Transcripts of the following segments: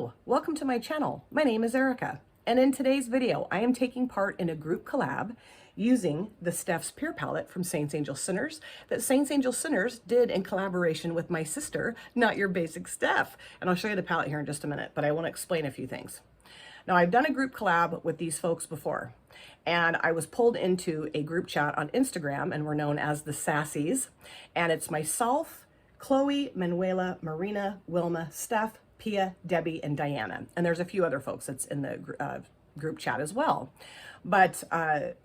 Hello, welcome to my channel. My name is Erica, and in today's video, I am taking part in a group collab using the Steph's Pier palette from Saints Angel Sinners that Saints Angel Sinners did in collaboration with my sister, Not Your Basic Steph. And I'll show you the palette here in just a minute, but I want to explain a few things. Now, I've done a group collab with these folks before, and I was pulled into a group chat on Instagram, and we're known as the Sassies, and it's myself, Chloe, Manuela, Marina, Wilma, Steph, Pier, Debbie, and Diana. And there's a few other folks that's in the group chat as well. But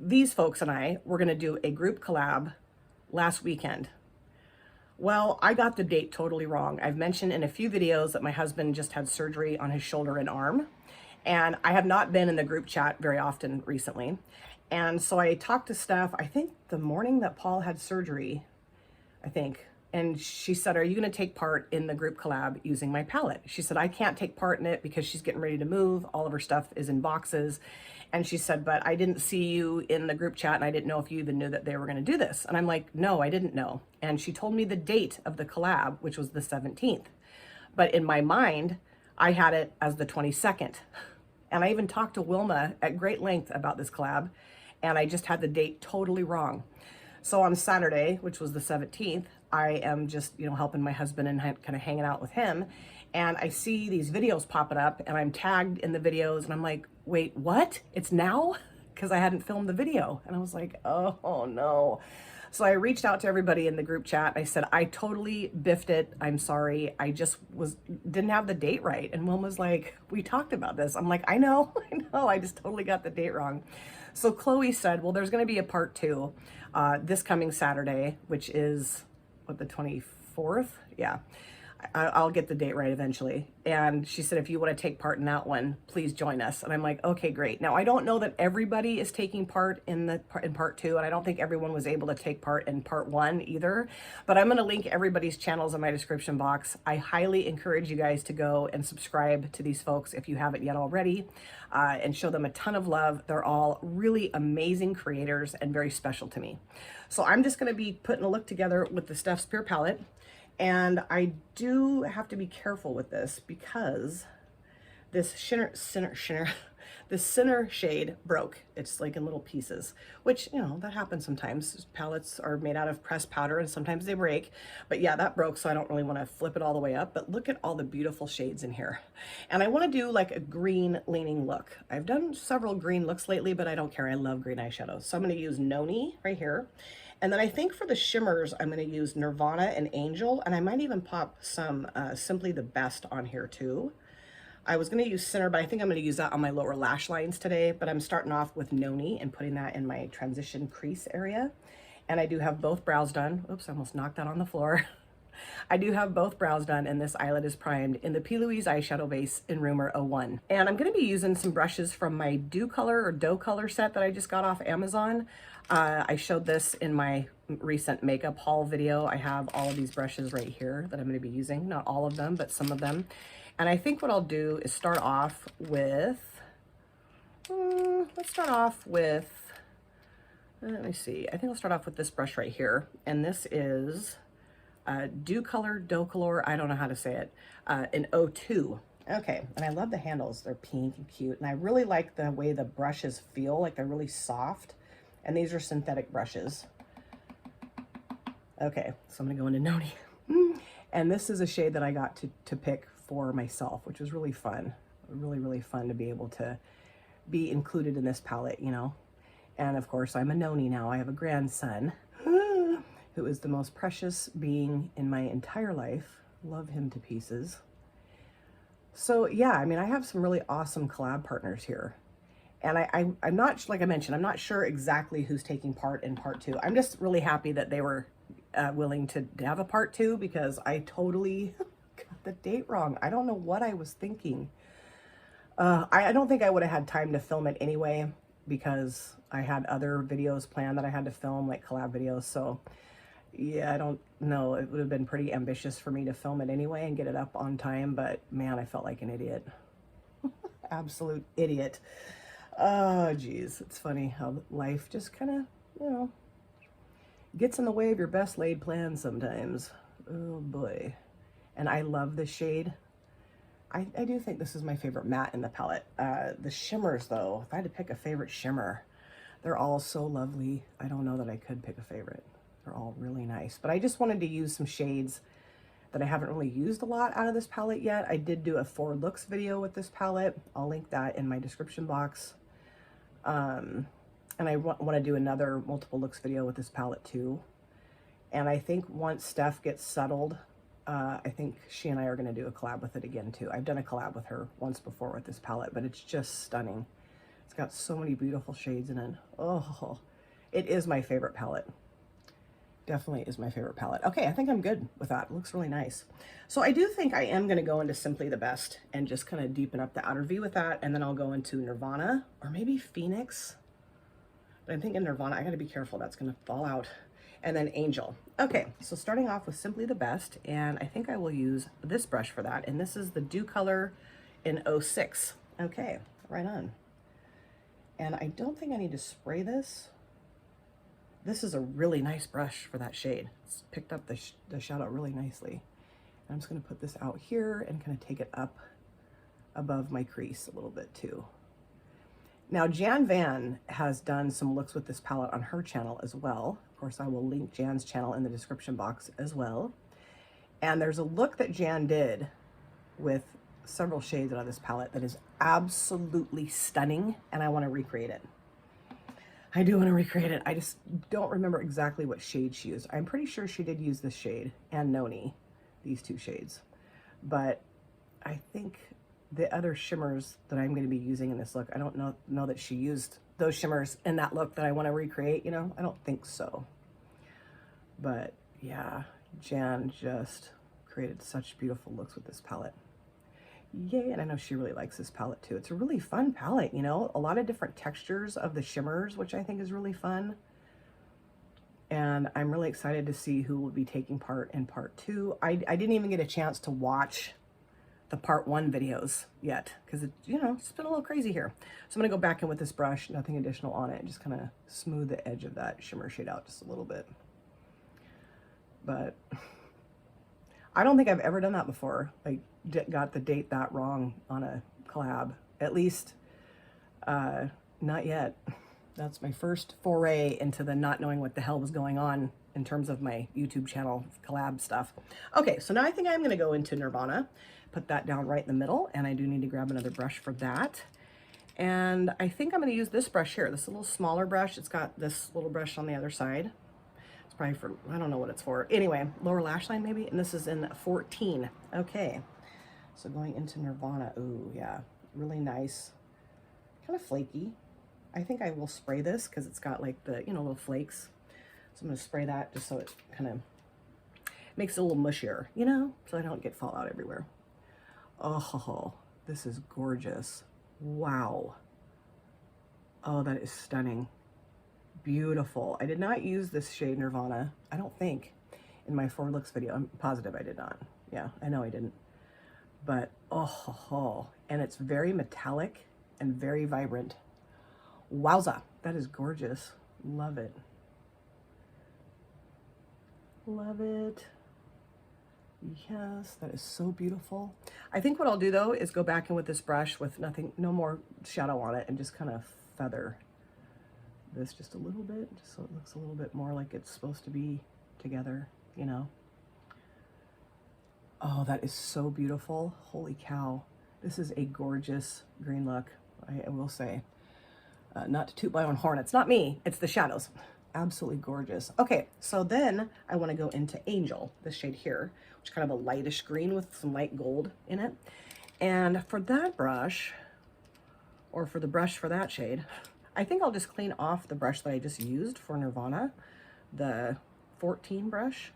these folks and I were going to do a group collab last weekend. Well, I got the date totally wrong. I've mentioned in a few videos that my husband just had surgery on his shoulder and arm, and I have not been in the group chat very often recently. And so I talked to Steph, I think the morning that Paul had surgery, I think. And she said, are you going to take part in the group collab using my palette? She said, I can't take part in it because she's getting ready to move. All of her stuff is in boxes. And she said, but I didn't see you in the group chat and I didn't know if you even knew that they were going to do this. And I'm like, no, I didn't know. And she told me the date of the collab, which was the 17th. But in my mind, I had it as the 22nd. And I even talked to Wilma at great length about this collab, and I just had the date totally wrong. So on Saturday, which was the 17th, I am just, helping my husband and kind of hanging out with him. And I see these videos popping up and I'm tagged in the videos and I'm like, wait, what? It's now? Because I hadn't filmed the video. And I was like, oh no. So I reached out to everybody in the group chat. I said, I totally biffed it. I'm sorry. I just didn't have the date right. And Wilma's like, we talked about this. I'm like, I know. I just totally got the date wrong. So Chloe said, well, there's going to be a part 2 this coming Saturday, which is the 24th. Yeah. I'll get the date right eventually. And she said, if you want to take part in that one, please join us. And I'm like, okay, great. Now, I don't know that everybody is taking part in part 2, and I don't think everyone was able to take part in part 1 either, but I'm going to link everybody's channels in my description box. I highly encourage you guys to go and subscribe to these folks if you haven't yet already, and show them a ton of love. They're all really amazing creators and very special to me. So I'm just going to be putting a look together with the Steph's Pier palette. And I do have to be careful with this because this this Sinner shade broke. It's like in little pieces, which, that happens sometimes. Palettes are made out of pressed powder and sometimes they break. But yeah, that broke, so I don't really want to flip it all the way up. But look at all the beautiful shades in here. And I want to do like a green leaning look. I've done several green looks lately, but I don't care. I love green eyeshadows. So I'm going to use Nonny right here. And then I think for the shimmers, I'm going to use Nirvana and Angel, and I might even pop some Simply the Best on here too. I was going to use Sinner, but I think I'm going to use that on my lower lash lines today, but I'm starting off with Nonny and putting that in my transition crease area. And I do have both brows done. Oops, I almost knocked that on the floor. I do have both brows done, and this eyelid is primed in the P. Louise eyeshadow base in Rumor 01. And I'm going to be using some brushes from my Doe Color set that I just got off Amazon. I showed this in my recent makeup haul video. I have all of these brushes right here that I'm going to be using. Not all of them, but some of them. And I think what I'll do is start off with, let's start off with, let me see. I think I'll start off with this brush right here. And this is Doe Color, I don't know how to say it, in 02. Okay, and I love the handles. They're pink and cute. And I really like the way the brushes feel, like they're really soft. And these are synthetic brushes. Okay, so I'm gonna go into Nonny. And this is a shade that I got to pick for myself, which was really fun. Really, really fun to be able to be included in this palette, And of course, I'm a Nonny now. I have a grandson who is the most precious being in my entire life. Love him to pieces. So yeah, I mean, I have some really awesome collab partners here. And I'm not, like I mentioned, I'm not sure exactly who's taking part in part 2. I'm just really happy that they were willing to have a part 2 because I totally got the date wrong. I don't know what I was thinking. I don't think I would have had time to film it anyway because I had other videos planned that I had to film, like collab videos. So yeah, I don't know. It would have been pretty ambitious for me to film it anyway and get it up on time. But man, I felt like an idiot. Absolute idiot. Oh, geez. It's funny how life just kind of, gets in the way of your best laid plans sometimes. Oh, boy. And I love this shade. I do think this is my favorite matte in the palette. The shimmers though, if I had to pick a favorite shimmer, they're all so lovely. I don't know that I could pick a favorite. They're all really nice, but I just wanted to use some shades that I haven't really used a lot out of this palette yet. I did do a forward looks video with this palette. I'll link that in my description box. And I want to do another multiple looks video with this palette too. And I think once Steph gets settled, I think she and I are going to do a collab with it again too. I've done a collab with her once before with this palette, but it's just stunning. It's got so many beautiful shades in it. Oh, it is my favorite palette. Definitely is my favorite palette. Okay, I think I'm good with that. It looks really nice. So I do think I am going to go into Simply the Best and just kind of deepen up the outer V with that. And then I'll go into Nirvana or maybe Phoenix. But I'm thinking Nirvana. I got to be careful. That's going to fall out. And then Angel. Okay, so starting off with Simply the Best. And I think I will use this brush for that. And this is the Dew Color in 06. Okay, right on. And I don't think I need to spray this. This is a really nice brush for that shade. It's picked up the shadow really nicely. And I'm just going to put this out here and kind of take it up above my crease a little bit too. Now, Jan Van has done some looks with this palette on her channel as well. Of course, I will link Jan's channel in the description box as well. And there's a look that Jan did with several shades out of this palette that is absolutely stunning, and I want to recreate it. I do want to recreate it. I just don't remember exactly what shade she used. I'm pretty sure she did use this shade and Nonny, these two shades. But I think the other shimmers that I'm going to be using in this look, I don't know that she used those shimmers in that look that I want to recreate, you know? I don't think so. But yeah, Jan just created such beautiful looks with this palette. Yay, and I know she really likes this palette too. It's a really fun palette, you know, a lot of different textures of the shimmers, which I think is really fun. And I'm really excited to see who will be taking part in part 2. I didn't even get a chance to watch the part 1 videos yet because it, you know, it's been a little crazy here. So I'm gonna go back in with this brush, nothing additional on it, just kind of smooth the edge of that shimmer shade out just a little bit. But I don't think I've ever done that before. Like, got the date that wrong on a collab. At least, not yet. That's my first foray into the not knowing what the hell was going on in terms of my YouTube channel collab stuff. Okay, so now I think I'm going to go into Nirvana, put that down right in the middle, and I do need to grab another brush for that. And I think I'm going to use this brush here, this little smaller brush. It's got this little brush on the other side. Probably for, I don't know what it's for. Anyway, lower lash line maybe, and this is in 14. Okay, so going into Nirvana. Ooh, yeah, really nice, kind of flaky. I think I will spray this because it's got like the, you know, little flakes. So I'm gonna spray that just so it kind of makes it a little mushier, you know, so I don't get fallout everywhere. Oh, this is gorgeous. Wow. Oh, that is stunning. Beautiful. I did not use this shade Nirvana, I don't think, in my forward looks video. I'm positive I did not. Yeah, I know I didn't. But oh, and it's very metallic and very vibrant. Wowza, that is gorgeous. Love it. Love it. Yes, that is so beautiful. I think what I'll do though is go back in with this brush with no more shadow on it, and just kind of feather this just a little bit, just so it looks a little bit more like it's supposed to be together, you know. Oh, that is so beautiful. Holy cow. This is a gorgeous green look, I will say. Not to toot my own horn, it's not me, it's the shadows. Absolutely gorgeous. Okay, so then I want to go into Angel, this shade here, which is kind of a lightish green with some light gold in it. And for that brush, or for the brush for that shade, I think I'll just clean off the brush that I just used for Nirvana, the 14 brush,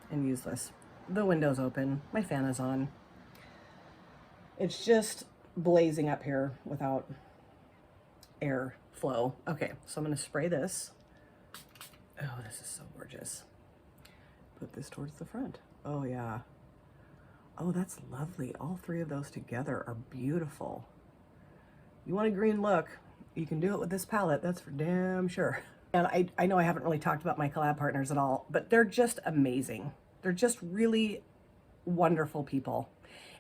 and use this. The window's open, my fan is on. It's just blazing up here without air flow. Okay, so I'm gonna spray this. Oh, this is so gorgeous. Put this towards the front. Oh yeah. Oh, that's lovely. All three of those together are beautiful. You want a green look, you can do it with this palette, that's for damn sure. And I know I haven't really talked about my collab partners at all, but they're just amazing. They're just really wonderful people.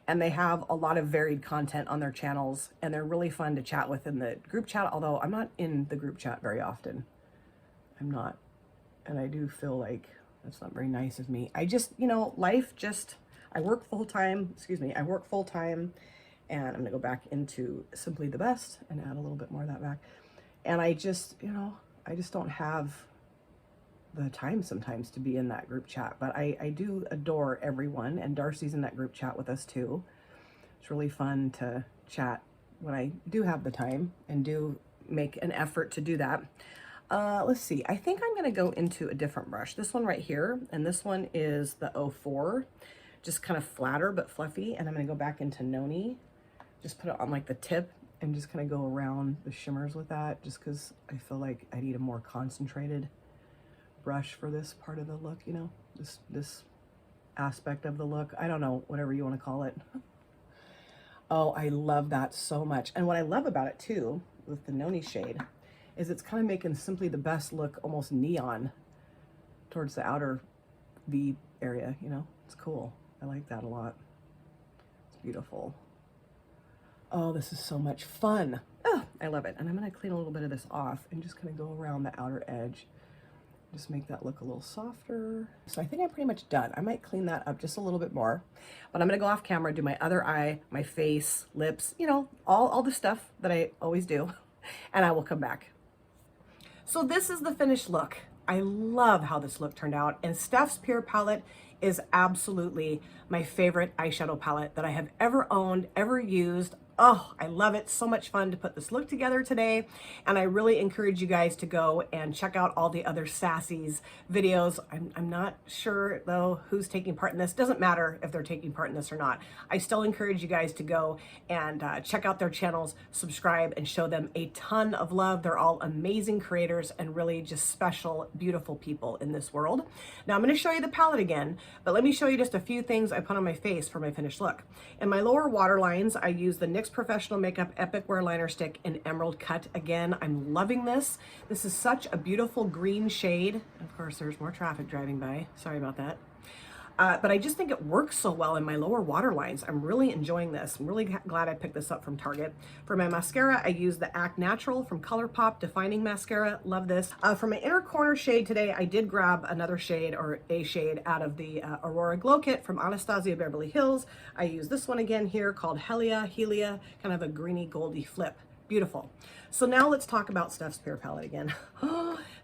and they have a lot of varied content on their channels, and they're really fun to chat with in the group chat, although I'm not in the group chat very often. I'm not. And I do feel like that's not very nice of me. I just, you know, life just, I work full time, I work full time, and I'm gonna go back into Simply the Best and add a little bit more of that back. And I just, you know, I just don't have the time sometimes to be in that group chat, but I do adore everyone, and Darcy's in that group chat with us too. It's really fun to chat when I do have the time and do make an effort to do that. Let's see, I think I'm gonna go into a different brush. This one right here, and this one is the 04, just kind of flatter but fluffy, and I'm gonna go back into Nonny, just put it on like the tip and just kind of go around the shimmers with that, just because I feel like I need a more concentrated brush for this part of the look, you know, this aspect of the look. I don't know, whatever you want to call it. Oh, I love that so much. And what I love about it too, with the Nonny shade, is it's kind of making Simply the Best look almost neon towards the outer V area, you know. It's cool. I like that a lot. It's beautiful. Oh, this is so much fun. Oh, I love it. And I'm gonna clean a little bit of this off and just kind of go around the outer edge. Just make that look a little softer. So I think I'm pretty much done. I might clean that up just a little bit more, but I'm gonna go off camera, do my other eye, my face, lips, you know, all the stuff that I always do, and I will come back. So this is the finished look. I love how this look turned out, and Steph's Pier palette is absolutely my favorite eyeshadow palette that I have ever owned, ever used. Oh, I love it. So much fun to put this look together today. And I really encourage you guys to go and check out all the other Sassies videos. I'm not sure though who's taking part in this. Doesn't matter if they're taking part in this or not. I still encourage you guys to go and check out their channels, subscribe, and show them a ton of love. They're all amazing creators and really just special, beautiful people in this world. Now I'm going to show you the palette again, but let me show you just a few things I put on my face for my finished look. In my lower waterlines, I use the NYX Professional Makeup Epic Wear Liner Stick in Emerald Cut. Again, I'm loving this. This is such a beautiful green shade. Of course, there's more traffic driving by. Sorry about that. But I just think it works so well in my lower waterlines. I'm really enjoying this. I'm really glad I picked this up from Target. For my mascara, I use the Act Natural from ColourPop Defining Mascara. Love this. For my inner corner shade today, I did grab another shade, or a shade, out of the Aurora Glow Kit from Anastasia Beverly Hills. I use this one again here called Helia, kind of a greeny goldy flip. Beautiful. So now let's talk about Steph's Pier palette again.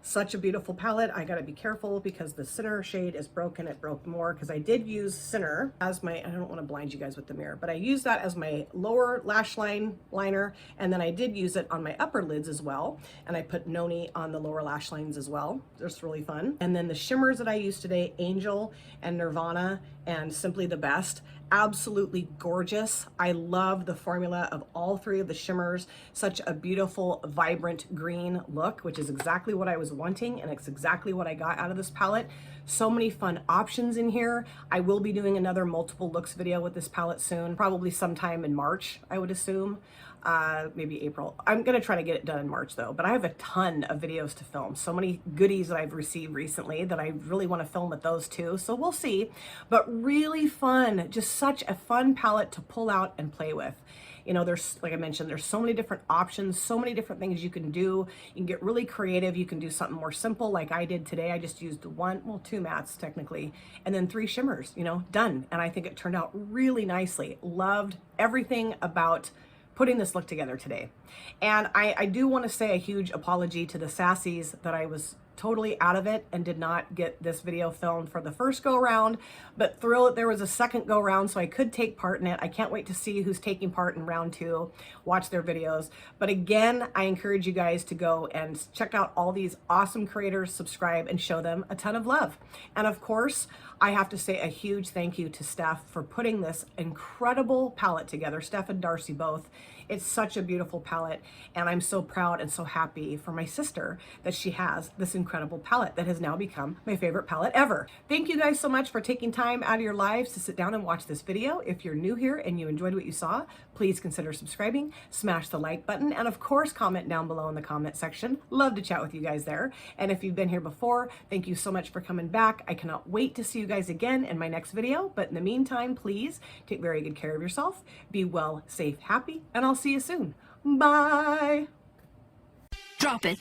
Such a beautiful palette. I gotta be careful because the center shade is broken. It broke more because I did use center as my, I don't want to blind you guys with the mirror, but I used that as my lower lash line liner, and then I did use it on my upper lids as well. And I put Nonny on the lower lash lines as well. It's really fun. And then the shimmers that I used today, Angel and Nirvana and Simply the Best, absolutely gorgeous. I love the formula of all three of the shimmers. Such a beautiful, vibrant green look, which is exactly what I was wanting, and it's exactly what I got out of this palette. So many fun options in here. I will be doing another multiple looks video with this palette soon, probably sometime in March, I would assume. Maybe April. I'm gonna try to get it done in March though, but I have a ton of videos to film. So many goodies that I've received recently that I really want to film with those too. So we'll see, but really fun. Just such a fun palette to pull out and play with. You know, there's, like I mentioned, there's so many different options, so many different things you can do. You can get really creative. You can do something more simple like I did today. I just used two mattes technically, and then 3 shimmers, you know, done. And I think it turned out really nicely. Loved everything about putting this look together today. And I do want to say a huge apology to the Sassies that I was totally out of it and did not get this video filmed for the first go round, but thrilled there was a second go round so I could take part in it. I can't wait to see who's taking part in round 2, watch their videos. But again, I encourage you guys to go and check out all these awesome creators, subscribe, and show them a ton of love. And of course, I have to say a huge thank you to Steph for putting this incredible palette together. Steph and Darcy both. It's such a beautiful palette, and I'm so proud and so happy for my sister that she has this incredible palette that has now become my favorite palette ever. Thank you guys so much for taking time out of your lives to sit down and watch this video. If you're new here and you enjoyed what you saw, please consider subscribing, smash the like button, and of course comment down below in the comment section. Love to chat with you guys there. And if you've been here before, thank you so much for coming back. I cannot wait to see you guys again in my next video, but in the meantime, please take very good care of yourself, be well, safe, happy, and I'll see you soon. Bye. Drop it.